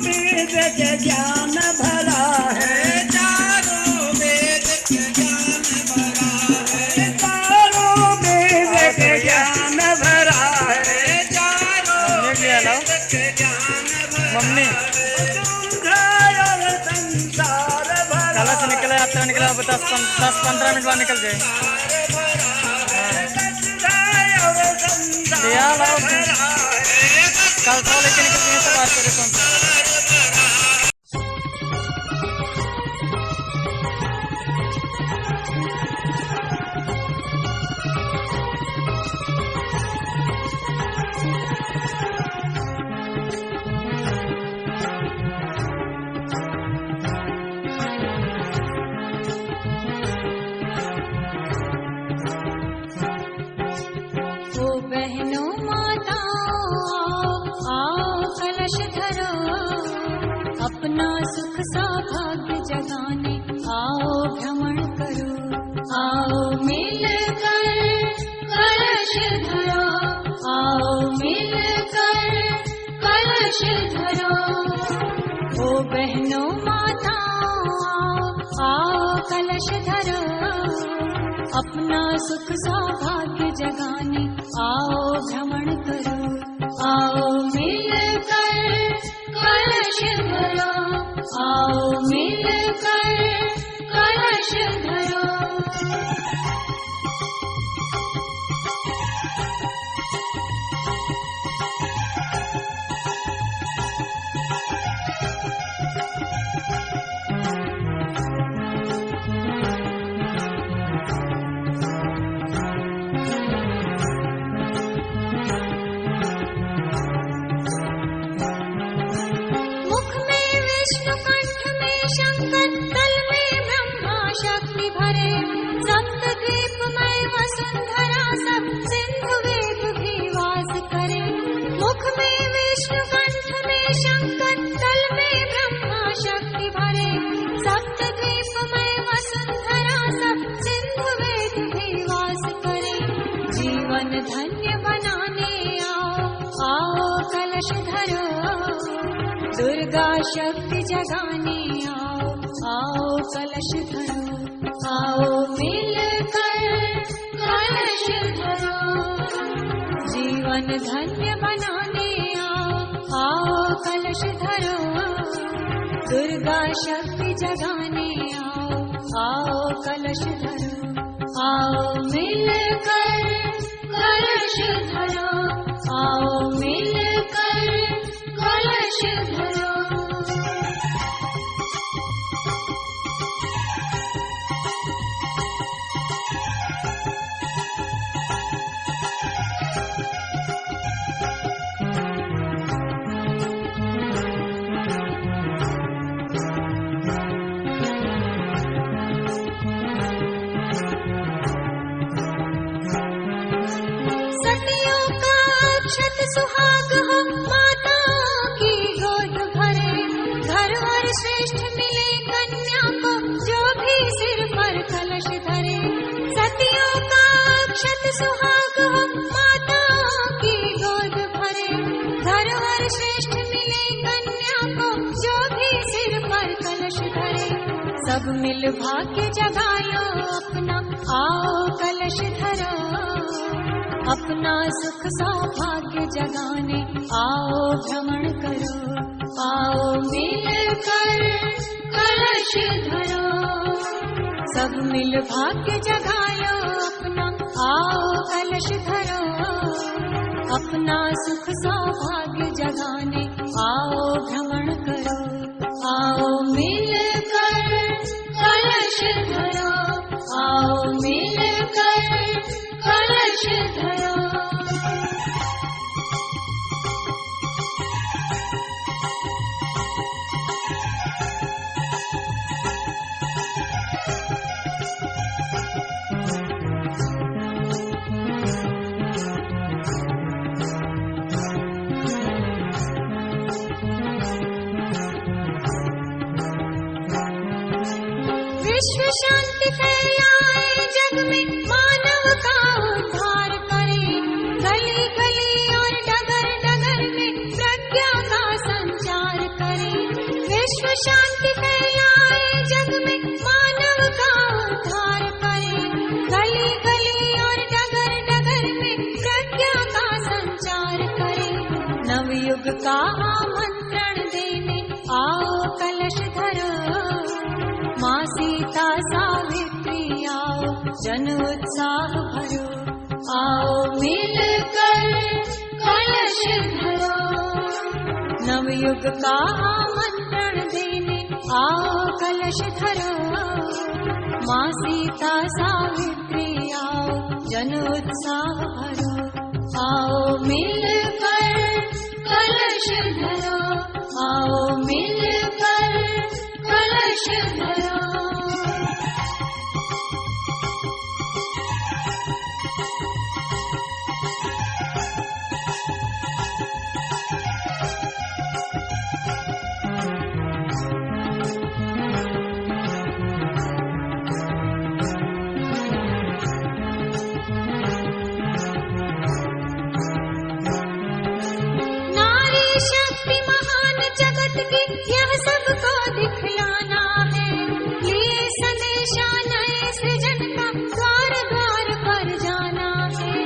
वेद के ज्ञान भरा है, चारों वेद के ज्ञान भरा है, चारों वेद के ज्ञान भरा है, चारों वेद के ज्ञान मम्मी संसार भरा कल से निकले आते निकले 10-15 मिनट बाद निकल जाए लिया लाओ कल तो लेके निकल गए तो बात करें तुम अपना सुख सौभाग्य जगाने आओ भ्रमण करो, आओ मिलकर कलश धरो, आओ मिलकर कलश धरो। ओ बहनों माताओं आओ कलश धरो, अपना सुख सौभाग्य जगाने आओ भ्रमण करो, आओ मिलकर कलश धरो, आओ मिलकर कलश धरो। शंकर तल में ब्रह्मा शक्ति भरे, सप्त द्वीप में वसुंधरा सब सिंधु वेद भी वास करे। मुख में विष्णु कंठ में शंकर तल में ब्रह्मा शक्ति भरे, सप्त द्वीप में वसुंधरा सब सिंधु वेद भी वास करे। जीवन धन्य बनाने आओ, आओ कलश धरो, दुर्गा शक्ति जगाने आओ, आओ कलश धरो, आओ मिलकर कलश धरो। जीवन धन्य बनाने आओ, आओ कलश धरो, दुर्गा शक्ति जगाने आओ, आओ कलश धरो, आओ मिलकर कलश धरो, आओ मिलकर कलश धरो। सतियों का अक्षत सुहाग हो, माताओं की गोद भरे, घर और श्रेष्ठ मिले कन्या को जो भी सिर पर कलश धरे। सतियों का अक्षत सुहाग हो, माताओं की गोद भरे, घर और श्रेष्ठ मिले कन्या को जो भी सिर पर कलश धरे। सब मिल भाग्य जगायो अपना, आओ कलश धरो, अपना सुख सौभाग्य जगाने आओ भ्रमण करो, आओ मिलकर कलश धरो। सब मिल भाग्य जगायो अपना, आओ कलश धरो, अपना सुख सौभाग्य जगाने आओ भ्रमण करो, आओ मिलकर कलश धरो, आओ मिलकर कलश धरो। विश्व शांति फैलाए जग में, मानव का उद्धार करे, गली गली और डगर डगर में प्रज्ञा का संचार करे। विश्व शांति फैलाए जग में मानव का उद्धार करे गली गली और डगर डगर में प्रज्ञा का संचार करे नवयुग का आमंत्रण देने आओ कलश धरो माँ सीता सावित्री आओ जन उत्साह भरो आओ मिलकर कलश धरो नवयुग का आमंत्रण देने आओ कलश धरो माँ सीता सावित्री आओ जन उत्साह भरो आओ मिलकर कलश धरो आओ मिलकर कलश धरो शक्ति महान जगत की यह सबको दिखलाना है लिए संदेशा नए सृजन का द्वार द्वार पर जाना है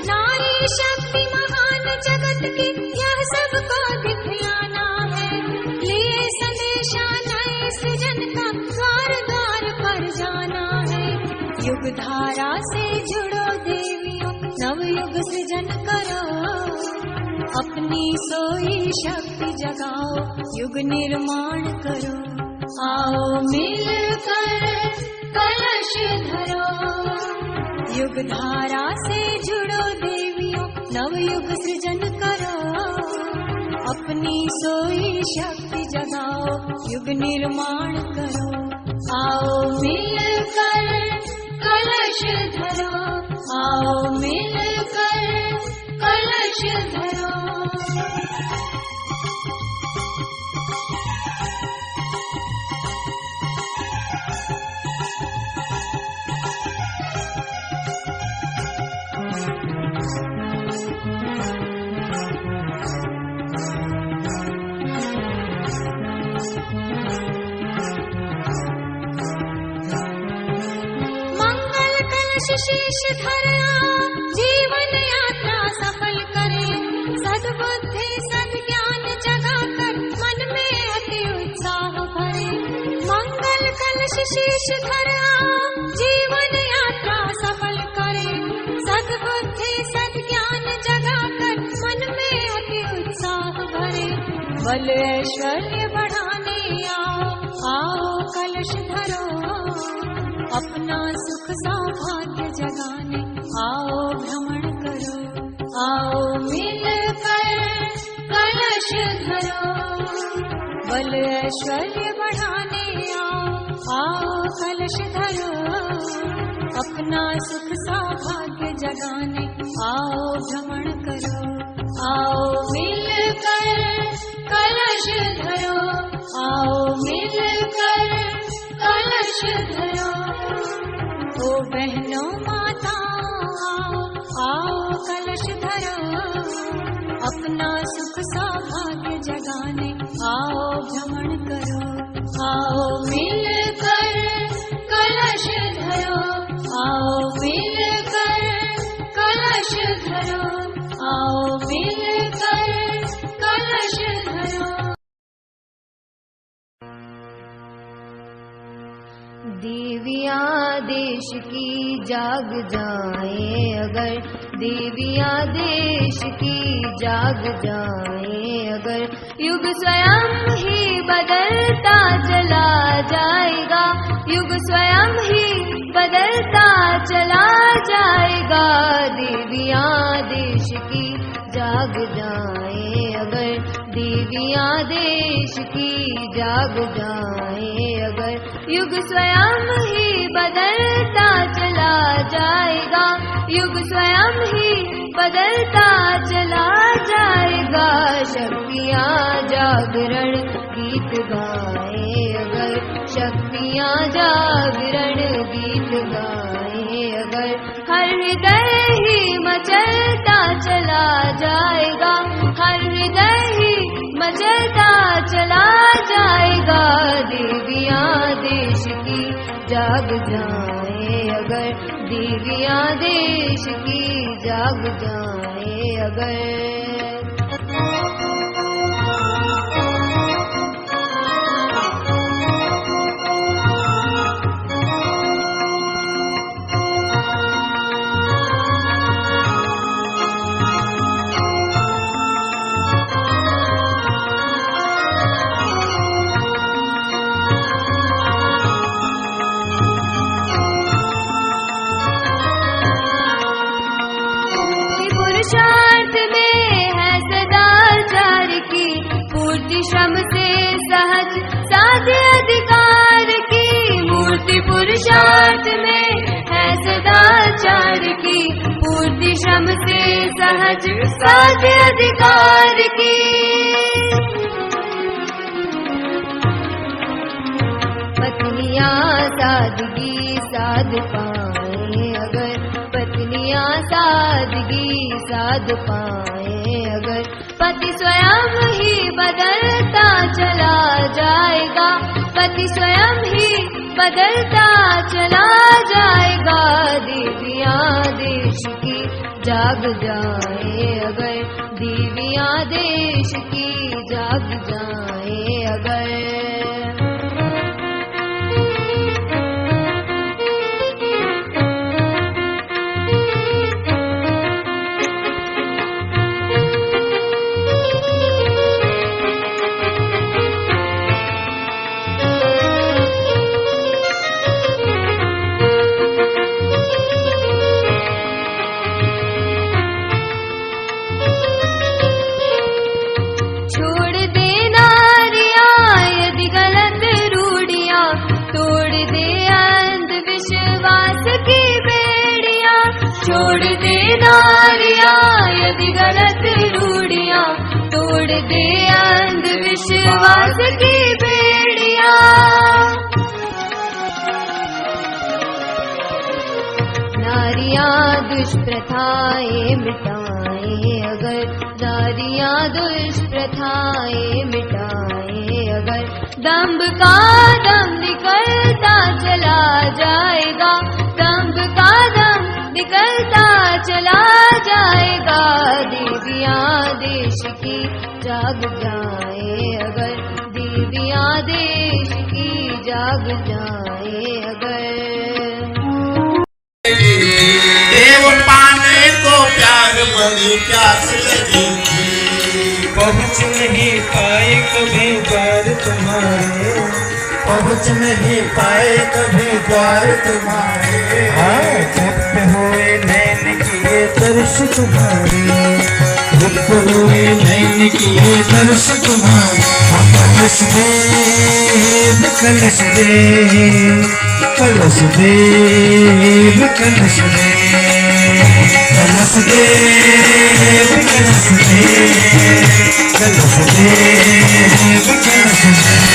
नारी शक्ति महान जगत की यह सबको दिखलाना है लिए संदेशा नए सृजन का द्वार द्वार पर जाना है युग धारा से जुड़ो देवियों नवयुग सृजन करो अपनी सोई शक्ति जगाओ युग निर्माण करो आओ मिलकर कलश धरो युग धारा से जुड़ो देवियों नवयुग सृजन करो अपनी सोई शक्ति जगाओ युग निर्माण करो आओ मिलकर कलश धरो आओ मिलकर कलश धरो मंगल कलश शीश धरा जीवन यात्रा सफल करे सद्बुद्धि सद्ज्ञान जगाकर मन में अति उत्साह भरे मंगल कलश शीश धरा जीवन यात्रा सफल करे सद्बुद्धि सद्ज्ञान जगाकर मन में अति उत्साह भरे बल ऐश्वर्य बढ़ाने आओ कलश धरो अपना सुख सौभाग्य जगाने आओ भ्रमण करो आओ मिलकर कलश धरो बल ऐश्वर्य बढ़ाने आओ कलश धरो अपना सुख सौभाग्य जगाने आओ भ्रमण करो आओ मिलकर कलश धरो आओ मिलकर कलश धरो ओ बहनों माताओं आओ कलश धरो अपना सुख सौभाग्य जगाने आओ भ्रमण करो आओ मिलकर कलश धरो आओ मिलकर कलश धरो आओ मिलकर कलश धरो देवियाँ देश की जाग जाए अगर देवियाँ देश की जाग जाए अगर युग स्वयं ही बदलता चला जाएगा युग स्वयं ही बदलता चला जाएगा देवियाँ देश की जाग जाए अगर देवियाँ देश की जाग जाए अगर युग स्वयं ही बदलता चला जाएगा युग स्वयं ही बदलता चला जाएगा शक्तियाँ जागरण गीत गाए अगर शक्तियाँ जागरण गीत गाए अगर हर हृदय ही मचलता चला जाएगा हर हृदय ही मचलता चला जाएगा देवियां देश की जाग जाए अगर। पुरुषार्थ में है सदाचार की पूर्ति, श्रम से सहज साध्य अधिकार की मूर्ति। पुरुषार्थ में है सदाचार की पूर्ति, श्रम से सहज साध्य अधिकार की। पत्नियां सादगी साध पाए अगर, पत्नियां सादगी साध पाए अगर, पति स्वयं ही बदलता चला जाएगा, पति स्वयं ही बदलता चला जाएगा। देवियां देश की जाग जाए अगर, देवियां देश की जाग जाए अगर। छोड़ दे नारियां यदि गलत रूढ़ियां, तोड़ दे अंधविश्वास की बेड़ियां। नारियां दुष्प्रथाएं मिटाए अगर, नारियां दुष्प्रथाएं मिटाए अगर, दंभ का दम निकलता चला जाएगा, दंभ का दम निकलता चला जाएगा। देवियां देश की जाग जाए अगर, देवियां देश की जाग जाए अगर। देव पाने को प्यार बड़ी प्यास लगी थी, पहुँच नहीं पाए कभी द्वार तुम्हारे, पहुँच नहीं पाए कभी द्वार तुम्हारे। तृप्त हुए नैन किए दर्श तुम्हारे, तृप्त हुए नैन किए दर्श तुम्हारे। कलश देव कलश देव कलश देव कलश देव कलश देव कलश देव कलश देव कलश देव।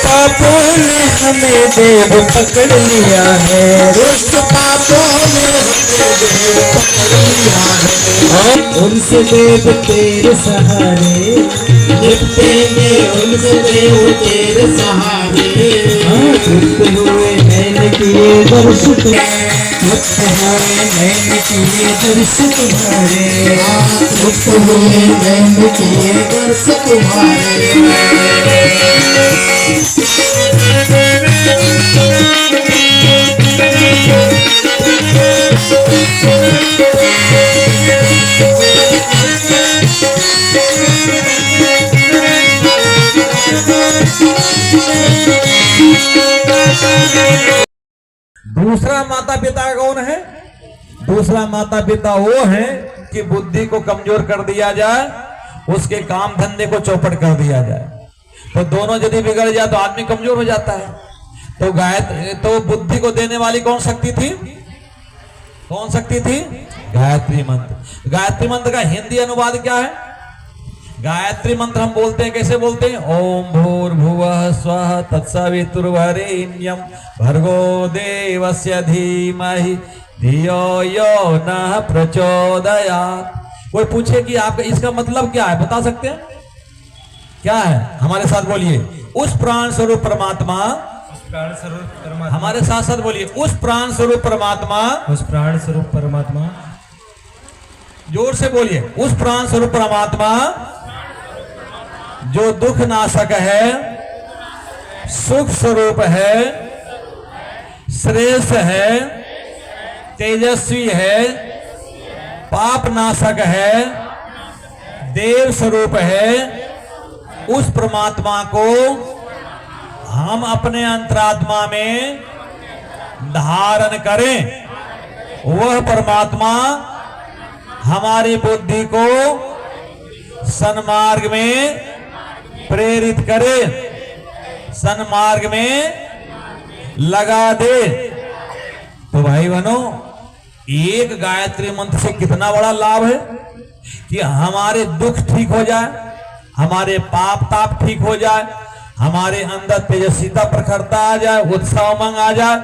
पापों ने हमें देव पकड़ लिया है, दुष्ट पापों ने हमें देव पकड़ लिया है। उनसे देव तेरे सहारे निपटेंगे, उनसे देव तेरे सहारे। तृप्त हुए नैन किए दर्श तुम्हारे, तृप्त हुए नैन किए दर्श तुम्हारे, तृप्त हुए नैन किए दर्श तुम्हारे। दूसरा माता पिता कौन है? दूसरा माता पिता वो है कि बुद्धि को कमजोर कर दिया जाए, उसके काम धंधे को चौपट कर दिया जाए। तो दोनों यदि बिगड़ जाए तो आदमी कमजोर हो जाता है। तो गायत्री, तो बुद्धि को देने वाली कौन शक्ति थी? कौन शक्ति थी? गायत्री मंत्र। गायत्री मंत्र का हिंदी अनुवाद क्या है? गायत्री मंत्र हम बोलते हैं, कैसे बोलते हैं? ओम भूर्भुवः स्वः तत्सवितुर्वरेण्यं भर्गो देवस्य धीमहि धियो यो नः प्रचोदयात्। कोई पूछे कि आपका इसका मतलब क्या है, बता सकते हैं क्या है? हमारे साथ बोलिए, उस प्राण स्वरूप परमात्मा, प्राण स्वरूप परमात्मा, हमारे साथ साथ बोलिए, उस प्राण स्वरूप परमात्मा, उस प्राण स्वरूप परमात्मा, जोर से बोलिए, उस प्राण स्वरूप परमात्मा जो दुख नाशक है, सुख स्वरूप है, श्रेष्ठ है, तेजस्वी है, पाप नाशक है, देव स्वरूप है, उस परमात्मा को हम अपने अंतरात्मा में धारण करें। वह परमात्मा हमारी बुद्धि को सन्मार्ग में प्रेरित करे, सन्मार्ग में लगा दे। तो भाई बहनों, एक गायत्री मंत्र से कितना बड़ा लाभ है कि हमारे दुख ठीक हो जाए, हमारे पाप ताप ठीक हो जाए, हमारे अंदर तेजस्विता प्रखरता आ जाए, उत्साह उमंग आ जाए,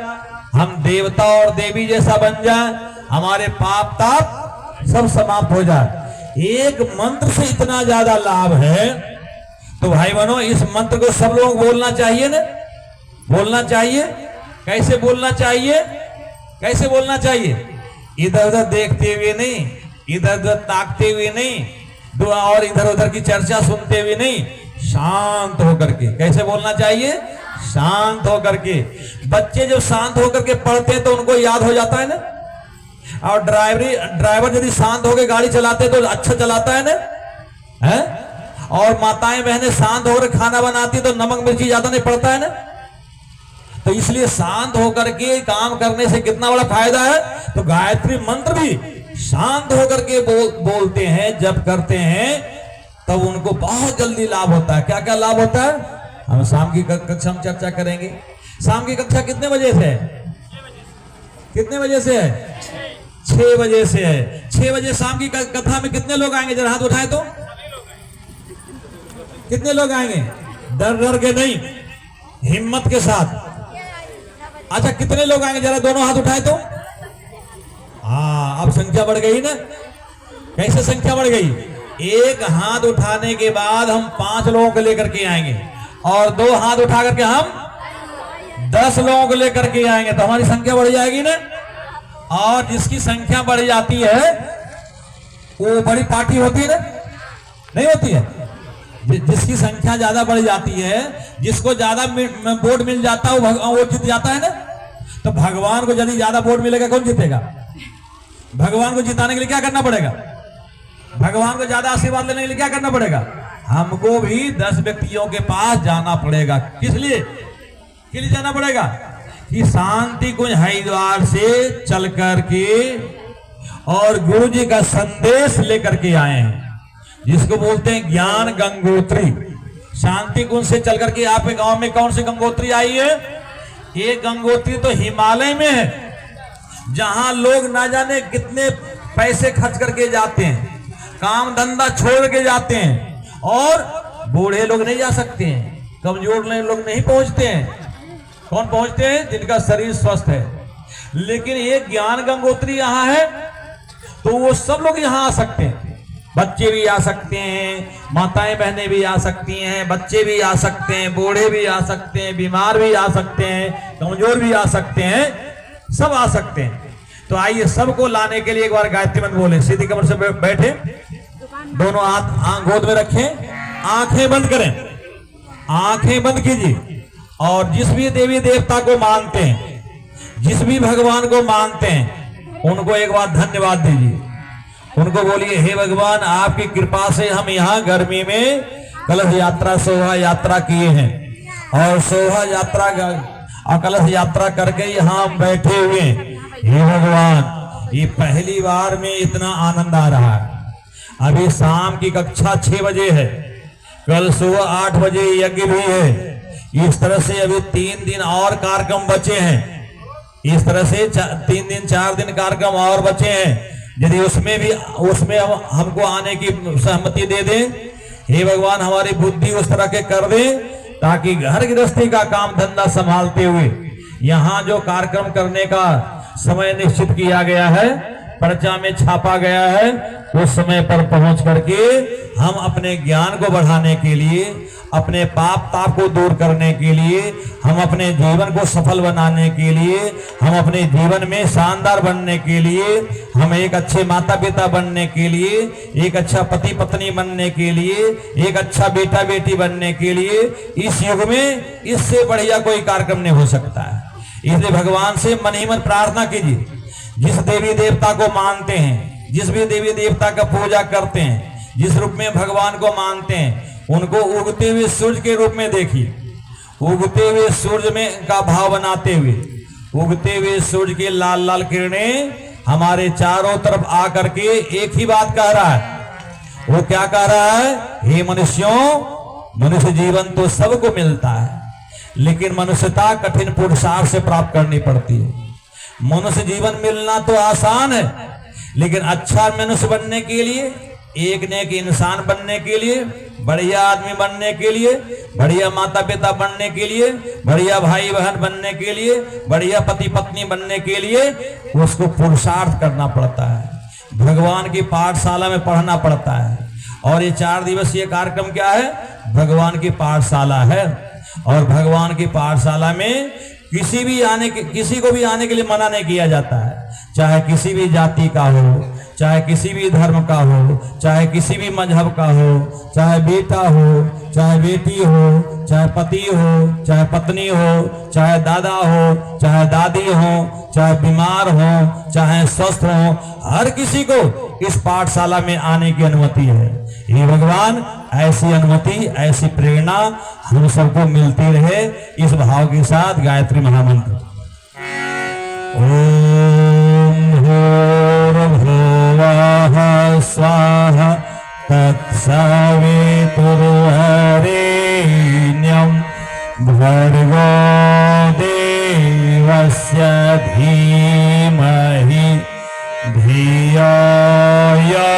हम देवता और देवी जैसा बन जाए, हमारे पाप ताप सब समाप्त हो जाए। एक मंत्र से इतना ज्यादा लाभ है। तो भाई बहनों, इस मंत्र को सब लोग बोलना चाहिए ना, बोलना चाहिए। कैसे बोलना चाहिए? कैसे बोलना चाहिए? इधर उधर देखते हुए नहीं, इधर उधर ताकते हुए नहीं, और इधर उधर की चर्चा सुनते हुए नहीं, शांत होकर के। कैसे बोलना चाहिए? शांत होकर के। बच्चे जब शांत होकर के पढ़ते हैं तो उनको याद हो जाता है ना। और ड्राइवर यदि शांत होकर गाड़ी चलाते तो अच्छा चलाता है ना, है? और माताएं बहनें शांत होकर खाना बनाती तो नमक मिर्ची ज्यादा नहीं पड़ता है ना। तो इसलिए शांत होकर के काम करने से कितना बड़ा फायदा है। तो गायत्री मंत्र भी शांत होकर के बोलते हैं, जब करते हैं तब उनको बहुत जल्दी लाभ होता है। क्या क्या लाभ होता है, हम शाम की कक्षा में चर्चा करेंगे। शाम की कक्षा कितने बजे से है? कितने बजे से है? 6 बजे से है। 6 बजे शाम की कथा में कितने लोग आएंगे? जरा हाथ उठाए तो। कितने लोग आएंगे? डर डर के नहीं, हिम्मत के साथ। अच्छा, कितने लोग आएंगे? जरा दोनों हाथ उठाए तो। हाँ, अब संख्या बढ़ गई ना। कैसे संख्या बढ़ गई? एक हाथ उठाने के बाद हम 5 लोगों को लेकर के आएंगे, और 2 हाथ उठा करके हम 10 लोगों को लेकर के आएंगे, तो हमारी संख्या बढ़ जाएगी ना। और जिसकी संख्या बढ़ जाती है वो बड़ी पार्टी होती है ना, नहीं होती है? जिसकी संख्या ज्यादा बढ़ जाती है, जिसको ज्यादा वोट मिल जाता है वो जीत जाता है ना। तो भगवान को यदि ज्यादा वोट मिलेगा, कौन जीतेगा? भगवान को जिताने के लिए क्या करना पड़ेगा? भगवान को ज्यादा आशीर्वाद लेने के लिए क्या करना पड़ेगा? हमको भी 10 व्यक्तियों के पास जाना पड़ेगा। किस लिए? किस लिए जाना पड़ेगा? कि शांति कुंज हरिद्वार से चल करके और गुरु जी का संदेश लेकर के आए हैं, जिसको बोलते हैं ज्ञान गंगोत्री। शांति कुंज से चल करके आपके गांव में कौन सी गंगोत्री आई है? ये गंगोत्री तो हिमालय में है, जहां लोग ना जाने कितने पैसे खर्च करके जाते हैं, काम धंधा छोड़ के जाते हैं, और बूढ़े लोग नहीं जा सकते हैं, कमजोर लोग नहीं पहुंचते हैं। कौन पहुंचते हैं? जिनका शरीर स्वस्थ है। लेकिन ये ज्ञान गंगोत्री यहां है, तो वो सब लोग यहां आ सकते हैं। बच्चे भी आ सकते हैं, माताएं बहनें भी आ सकती हैं, बच्चे भी आ सकते हैं, बूढ़े भी आ सकते हैं, बीमार भी आ सकते हैं, कमजोर भी आ सकते हैं, सब आ सकते हैं। तो आइए सबको लाने के लिए एक बार गायत्री मंत्र बोले। सीधी कमर से बैठे, दोनों हाथ गोद में रखें, आंखें बंद करें, आंखें बंद कीजिए। और जिस भी देवी देवता को मानते हैं, जिस भी भगवान को मानते हैं, उनको एक बार धन्यवाद दीजिए। उनको बोलिए, हे भगवान, आपकी कृपा से हम यहाँ गर्मी में कलश यात्रा शोभा यात्रा किए हैं, और शोभा यात्रा और कलश यात्रा करके यहाँ हम बैठे हुए हैं। हे भगवान, ये पहली बार में इतना आनंद आ रहा है। अभी शाम की कक्षा 6 बजे है, कल सुबह 8 बजे यज्ञ भी है। इस तरह से अभी 3 दिन और कार्यक्रम बचे हैं। इस तरह से 3 दिन 4 दिन कार्यक्रम और बचे हैं। यदि उसमें हमको आने की सहमति दे दें, हे भगवान हमारी बुद्धि उस तरह के कर दे ताकि घर गृहस्थी का काम धंधा संभालते हुए यहाँ जो कार्यक्रम करने का समय निश्चित किया गया है, पर्चा में छापा गया है, उस समय पर पहुंच करके हम अपने ज्ञान को बढ़ाने के लिए, अपने पाप ताप को दूर करने के लिए, हम अपने जीवन को सफल बनाने के लिए, हम अपने जीवन में शानदार बनने के लिए, हम एक अच्छे माता पिता बनने के लिए, एक अच्छा पति पत्नी बनने के लिए, एक अच्छा बेटा बेटी बनने के लिए, इस युग में इससे बढ़िया कोई कार्यक्रम नहीं हो सकता है। इसलिए भगवान से मन ही मन प्रार्थना कीजिए। जिस देवी देवता को मानते हैं, जिस भी देवी देवता का पूजा करते हैं, जिस रूप में भगवान को मानते हैं, उनको उगते हुए सूर्य के रूप में देखिए। उगते हुए सूर्य में का भाव बनाते हुए, उगते हुए सूर्य की लाल लाल किरणें हमारे चारों तरफ आकर के एक ही बात कह रहा है। वो क्या कह रहा है? हे मनुष्यों, मनुष्य जीवन तो सबको मिलता है, लेकिन मनुष्यता कठिन पुरुषार्थ से प्राप्त करनी पड़ती है। मनुष्य जीवन मिलना तो आसान है, लेकिन अच्छा मनुष्य बनने के लिए, एक नेक इंसान बनने के लिए, बढ़िया आदमी बनने के लिए, बढ़िया माता पिता बनने के लिए, बढ़िया भाई बहन बनने के लिए, बढ़िया पति पत्नी बनने के लिए उसको पुरुषार्थ करना पड़ता है। भगवान की पाठशाला में पढ़ना पड़ता है। और ये 4 दिवसीय कार्यक्रम क्या है? भगवान की पाठशाला है। और भगवान की पाठशाला में किसी को भी आने के लिए मना नहीं किया जाता है। चाहे किसी भी जाति का हो, चाहे किसी भी धर्म का हो, चाहे किसी भी मजहब का हो, चाहे बेटा हो, चाहे बेटी हो, चाहे पति हो, चाहे पत्नी हो, चाहे दादा हो, चाहे दादी हो, चाहे बीमार हो, चाहे स्वस्थ हो, हर किसी को इस पाठशाला में आने की अनुमति है। हे भगवान, ऐसी अनुमति, ऐसी प्रेरणा हम सबको मिलती रहे। इस भाव के साथ गायत्री महामंत्र। ओम भूर्भुवः स्वाहा तत्सवितुर्वरेण्यं भर्गो देवस्य धीमहि धियो यो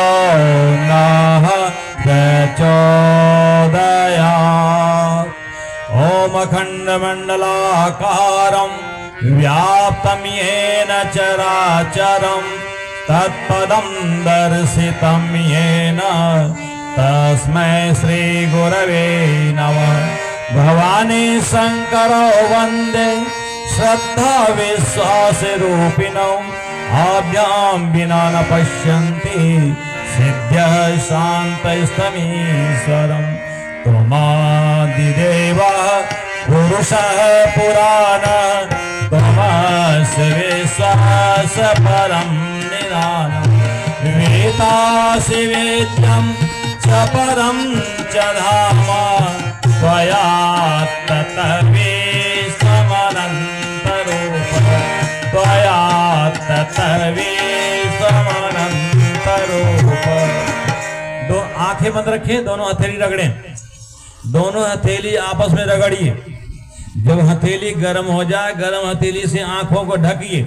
नः प्रचोदयात्। ओम अखण्डमण्डलाकारं व्याप्तं येन चराचरं तत्पदं दर्शितं येन तस्मै श्री गुरवे नमः। भवानी शंकरो वंदे श्रद्धा विश्वास रूपिणौ आभ्यां विना न पश्यन्ति सिद्ध्यः शान्तस्तमीश्वरम्। त्वमादिदेवः पुरुषः पुराणः त्वमस्य विश्वास परं निधानम्। वेदासि वेद्यं च परं च धाम त्वया ततः विश्वमनन्तरूपम्। त्वया ततः विश्वमनन्तरूपम्। दो आंखें बंद रखें, दोनों हथेली रगड़ें, दोनों हथेली आपस में रगड़िए। जब हथेली गर्म हो जाए, गर्म हथेली से आंखों को ढकिए।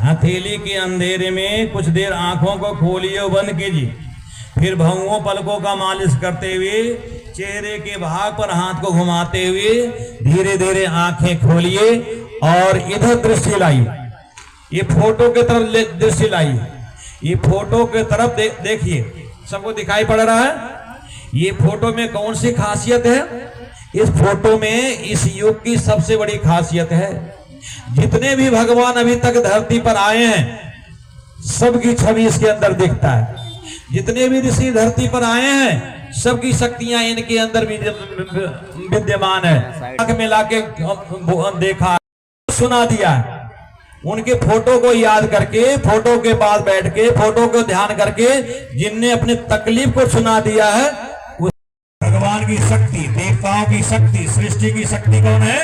हथेली के अंधेरे में कुछ देर आंखों को खोलिए और बंद कीजिए। फिर भौंहों पलकों का मालिश करते हुए चेहरे के भाग पर हाथ को घुमाते हुए धीरे धीरे आंखें खोलिए और इधर दृष्टि लाइए। ये फोटो की तरफ दृष्टि लाइए। ये फोटो की तरफ देखिए, सबको दिखाई पड़ रहा है? ये फोटो में कौन सी खासियत है? इस फोटो में इस युग की सबसे बड़ी खासियत है, जितने भी भगवान अभी तक धरती पर आए हैं सबकी छवि इसके अंदर दिखता है। जितने भी ऋषि धरती पर आए हैं सबकी शक्तियां इनके अंदर विद्यमान है। आंख मिला के देखा, सुना दिया है। उनके फोटो को याद करके, फोटो के पास बैठ के, फोटो को ध्यान करके जिनने अपनी तकलीफ को सुना दिया है, उस भगवान की शक्ति, देवताओं की शक्ति, सृष्टि की शक्ति कौन है?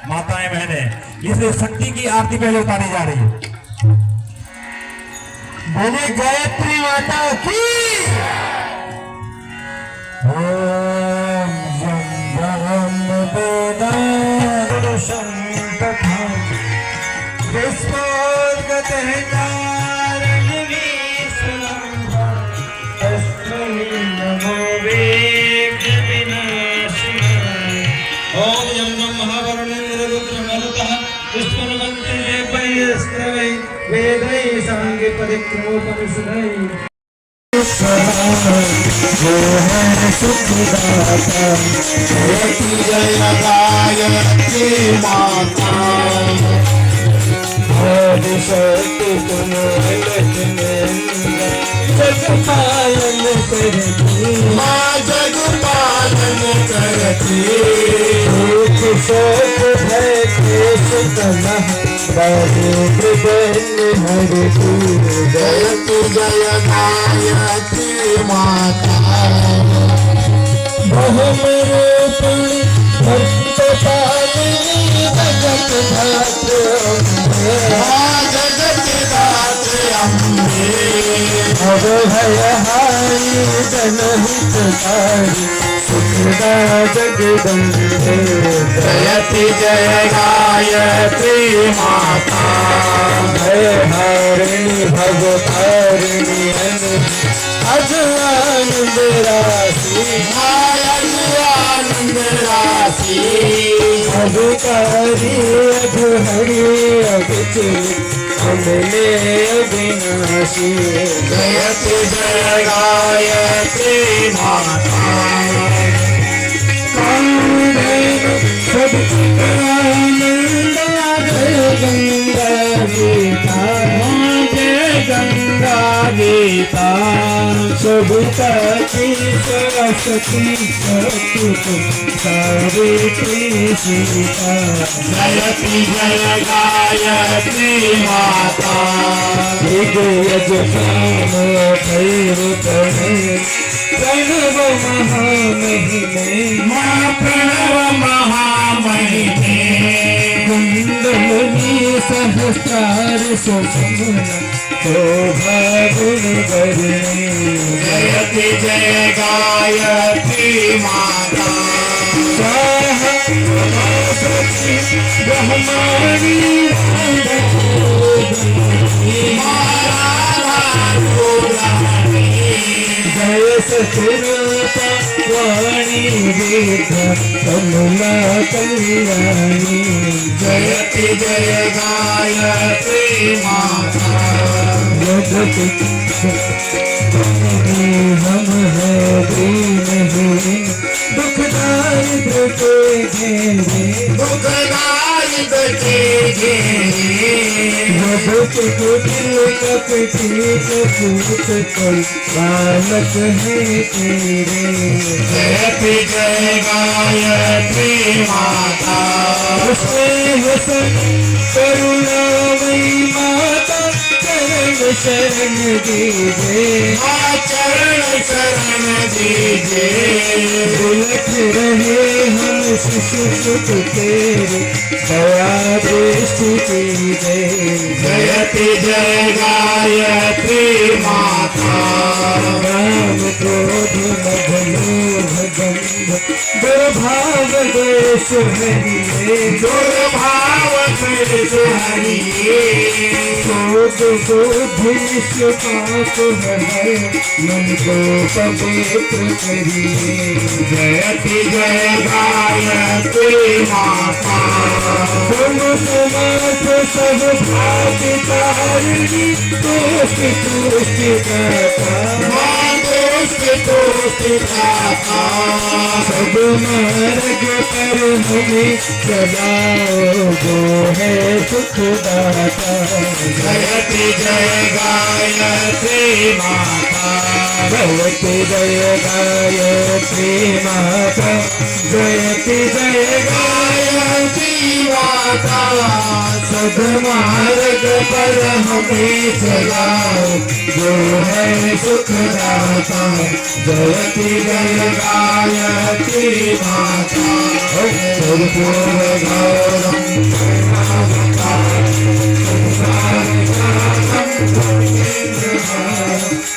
माताएं बहनें। इसलिए शक्ति की आरती पहले उतारी जा रही है। बोले गायत्री माता की। ओम जम ब्रह्म वेदा वेदै सांगे पदिक्रोपनिषदै जो है सुखदाता जयति जय गायत्री माता आदिशक्ति तुम जग पालन करती माँ जग पालन करती दुख शोक भय क्लेश कलह बाबू हृदय हरती जयति जय गायत्री माता बहुमरूपिणी भक्त पालिनी जगत धात्र माँ जगत दात्री अम्बे भव भय हारी जनहितकारी सुखदा जगदम्बे जयति जय गायत्री माता भय हारिणी भवतारिणी अजवानंद राशि आनंद राशि अधिकारी अघहरी अभिचित अमले अविनाशी जयति जय गायत्री माता गंगा गीता जय गंगा गीता सविता की सरस्वती सावित्री सीता जयति जय गायत्री माता दिग्गज काम भैरव प्रणव महामहिमे माँ प्रणव महामहिमे कुंडली सहस्रार सुषमन शोभा गुण वरणे जयति जय गायत्री माता स्वाहा ब्रह्माणी जय सचिरूपा वाणी वेद कमला कल्याणी जयति जय गायत्री माता जगत हम है दीनहीन दुखदाई के घेरे दुखदाई बचे जगत के दिल कपटी कपूत कोई बालक है तेरे जयति जय गायत्री माता स्नेह सन करुणामयी माता चरण शरण दीजे माँ चरण शरण दीजे उलट रहे हम शिशु सुख तेरे दया दृष्टि कीजे जयति जय गायत्री माता राम क्रोध मध लोभ गंध दुर्भाव दोष हरिये दुर्भाव कृष हरिये शोक बुद्धि पाप है मन को पवित्र करिए जयति जय गायत्री माता तुम समर्थ सब भाग तारिणी तुष्ट तुष्ट करता माँ तुष्ट तुष्ट दाता सब मार्ग पर हमें चलाओ जो है सुखदाता जयति जय गायत्री माता जयति जय गायत्री माता जयति जय गायत्री माता सदमार्ग पर हमें चलाओ जो है सुखदाता जयति जय गायत्री माता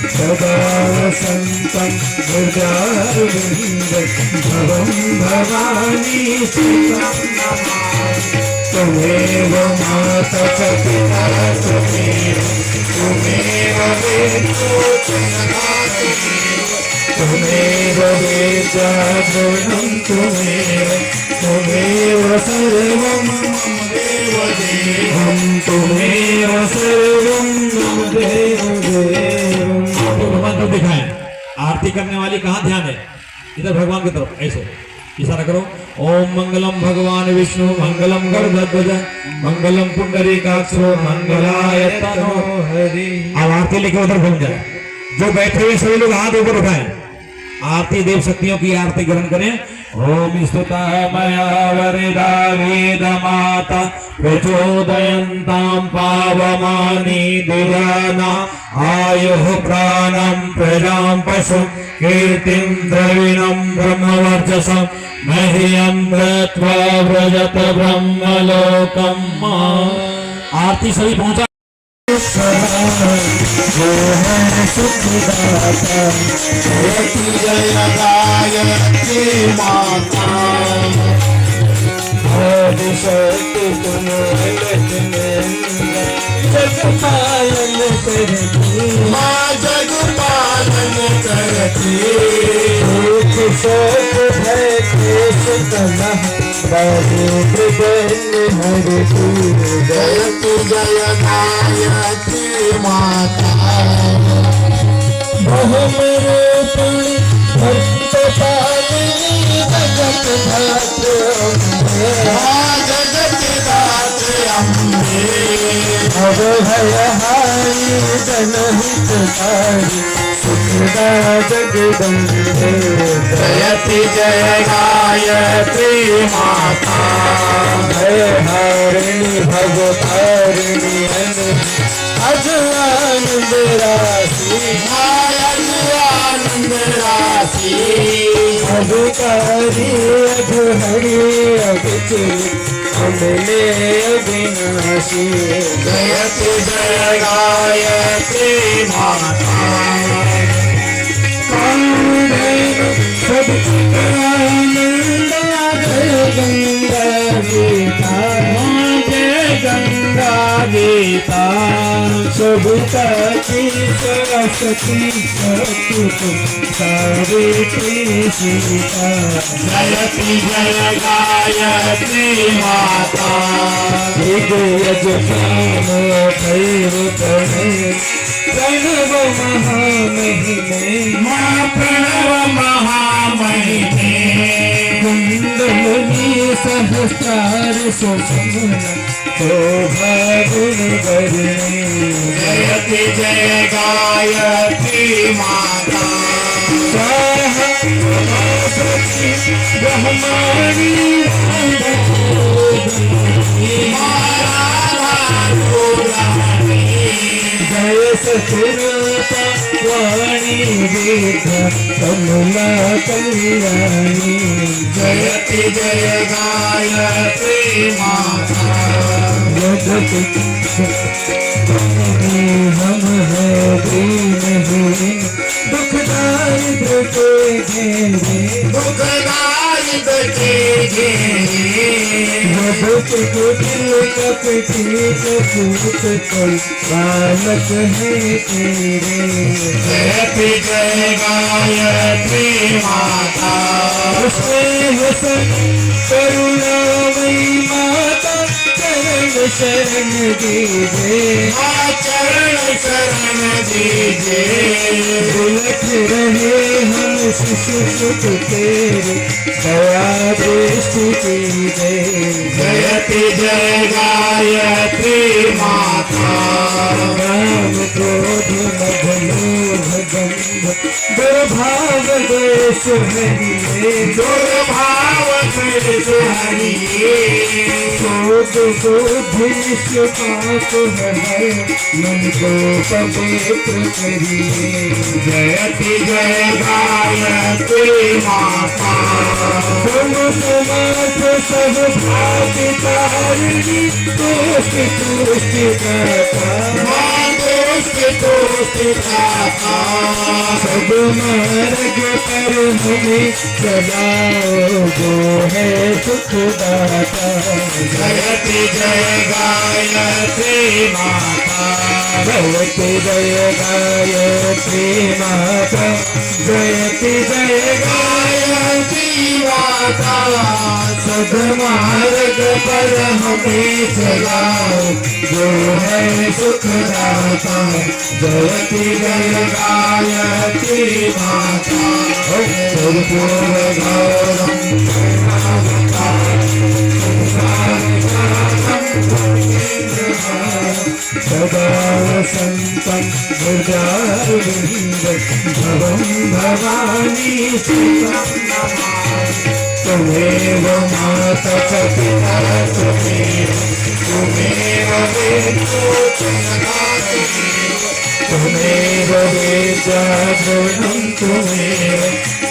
सदा वसन्तं हृदयारविन्द भवं भवानी सुतं नमामि त्वमेव माता च पिता त्वमेव त्वमेव वेदो च सदा त्वमेव त्वमेव वेद्यः द्रविणं त्वमेव त्वमेव सर्वं मम देवदेवं त्वमेव सर्वं मम देवदेवं। आपको भगवान तरफ दिखाएं। आरती करने वाली कहाँ ध्यान है? इधर भगवान की तरफ ऐसे इशारा करो। ओम मंगलम भगवान विष्णु मंगलम गरुड़ध्वज मंगलम पुंडरीकाक्षो मंगलाय तनो हरि। अब आरती लेके उधर घूम जाए। जो बैठे हुए सभी लोग हाथ ऊपर उठाएं। आरती देव शक्तियों की आरती ग्रहण करें। ओम स्तुता मया वरदा वेद माता प्रचोदयन्तां पावमानि दुराना आयुः प्राणं प्रजां पशु कीर्तिं द्रविणं ब्रह्मवर्चसं मह्यं कृत्वा व्रजत ब्रह्मलोकं माम्। आरती सभी पहुंचा। जो है सुखदाता जयति जय गायत्री माता आदिशक्ति तुम जगपालन करती माँ जगपालन करती दुख शोक भय क्लेश कलह बाबू हृदय हरती जयति जय गायत्री माता बहुमरूपिणी भक्त पालिनी जगत धात्र अम्बे जगत धात्र अम्बे भव भयहारी जनहितकारी सुखदा जगदम्बे जयति जय गायत्री माता भयहारिणी भवतारिणी अजवानंद राशि आनंद राशि अभिकारी अघहरी अभिचि अमले अविनाशी जयति जय गायत्री माता सब आनंद जय गंगा गीता जय गंगा गीता सबका की सरस्वती सतुत सावित्री सीता जयति जय गायत्री माता दिग्गज ज्ञान भैरव प्रणव महामहिमे माँ प्रणव महामहिमे कुंडली सहस्रार सुषमन शोभा गुण वरणे जयति जय गायत्री माता स्वाहा सरस्वती ब्रह्माणी जय सतरूपा वाणी वेद कमला कल्याणी जयति जय गायत्री माता जगत हम है दीनहीन दुखदाई के घेरे दुखदाई के घेरे जगत को दिल कपटी कपूत कल बालक है तेरे जयति जय गायत्री माता स्नेह सन करुणामयी माता चरण शरण दीजे चरण शरण दीजे बुलट रहे हम शिशु सुख तेरे दया दृष्टि दीजे जयति जय गायत्री माता राम क्रोध मद लोभ गंध दुर्भाव देश हरिये दुर्भाव देश हरिये शोध बुद्धि पाप है मन को पवित्र करिए जयति जय गायत्री माता तुम समर्थ सब भाग्य तारिणी तुष्टि तुष्टि करता को सिखाता, सब मार्ग पर हमें चलाओ, जो है सुखदाता। जयति जय गायत्री माता, जयति जय गायत्री माता, जयति जय गायत्री माता, सदमार्ग पर हमें चलाओ, जो है सुखदाता। जयति जय गायत्री माता, कर्पूर गौरम सदा वसन्तं हृदयारविन्द, भवं भवानी सुतं नमामि। त्वमेव माता च पिता त्वमेव, त्वमेव वेदो च जगत्, त्वमेव वेद्या द्रविणं त्वमेव,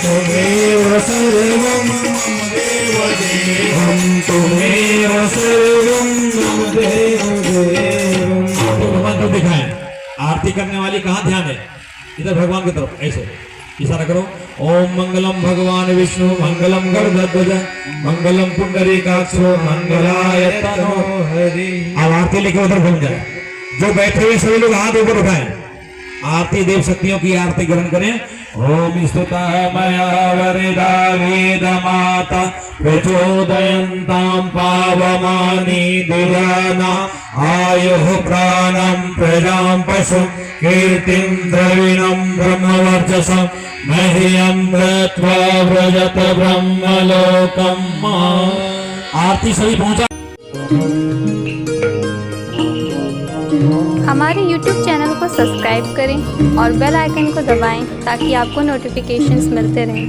त्वमेव सर्वं मम देवदेवं, त्वमेव सर्वं मम देवदेवं। आपको भगवान को दिखाएं। आरती करने वाली कहाँ ध्यान है? इधर भगवान की तरफ ऐसे इशारा करो। ओम मंगलम भगवान विष्णु मंगलम गरुड़ध्वज मंगलम पुंडरीकाक्षो मंगलाय तनो हरि। अब आरती लेके उधर घूम जाए। जो बैठे हुए सभी लोग हाथ ऊपर उठाएं। आरती देव शक्तियों की आरती ग्रहण करें। ओम स्तुता मया वरदा वेद माता प्रचोदयन्तां पावमानि दुराना आयुः प्राणं प्रजां पशु कीर्तिं द्रविणं ब्रह्मवर्चसं मह्यं कृत्वा व्रजत ब्रह्मलोकं माम्। आरती सभी पहुंचा। हमारे YouTube चैनल को सब्सक्राइब करें और बेल आइकन को दबाएं ताकि आपको नोटिफिकेशंस मिलते रहें।